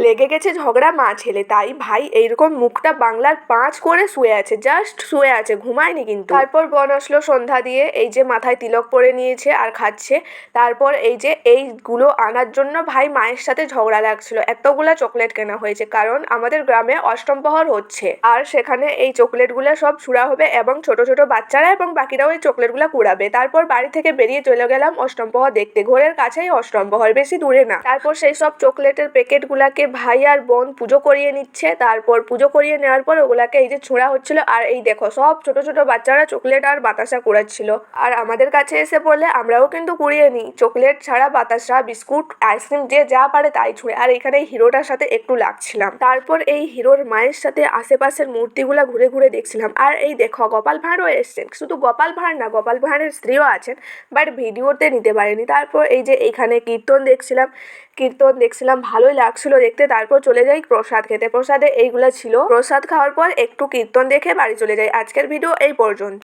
লেগে গেছে ঝগড়া মা ছেলে, তাই ভাই এইরকম মুখটা বাংলার 5 করে শুয়ে আছে, জাস্ট শুয়ে আছে, ঘুমায়নি কিন্তু। তারপর বোন আসলো সন্ধ্যা দিয়ে, এই যে মাথায় তিলক পরে নিয়েছে আর খাচ্ছে। তারপর এই যে এইগুলো আনার জন্য ভাই মায়ের সাথে ঝগড়া লাগছিল। এতগুলা চকলেট কেনা হয়েছে কারণ আমাদের গ্রামে অষ্টম প্রহর হচ্ছে, আর সেখানে এই চকলেটগুলো সব ছুড়া হবে এবং ছোট ছোট বাচ্চারা এবং বাকিরাও এই চকলেটগুলো কুড়াবে। তারপর বাড়ি থেকে বেরিয়ে চলে গেলাম অষ্টম প্রহর দেখতে। ঘরের কাছেই অষ্টম প্রহর, বেশি দূরে না। তারপর সেই সব চকলেটের প্যাকেটগুলাকে ভাই আর বোন পুজো করিয়ে নিচ্ছে। তারপর পুজো করিয়ে নেওয়ার পর ওগুলাকে এই যে ছোঁড়া হচ্ছিল, আর এই দেখো সব ছোট ছোট বাচ্চারা চকলেট আর বাতাসা কুড়াচ্ছিল। আর আমাদের কাছে এসে পড়লে আমরাও কিন্তু কুড়িয়ে নিই, চকলেট ছাড়া বাতাসা, বিস্কুট, আইসক্রিম, যে যা পারে তাই ছুঁড়ে। আর এখানে এই হিরোটার সাথে একটু লাগছিলাম। তারপর এই হিরোর মায়ের সাথে আশেপাশের মূর্তিগুলা ঘুরে ঘুরে দেখছিলাম। আর এই দেখো গোপাল ভাঁড়ও এসছেন, শুধু গোপাল ভাঁড় না, গোপাল ভাঁড়ের স্ত্রীও আছেন, বাট ভিডিওতে নিতে পারেনি। তারপর এই যে এইখানে কীর্তন দেখছিলাম, ভালোই লাগছিল দেখতে। তারপর চলে যাই প্রসাদ খেতে। প্রসাদে এইগুলা ছিল। প্রসাদ খাওয়ার পর একটু কীর্তন দেখে বাড়ি চলে যাই। আজকের ভিডিও এই পর্যন্ত।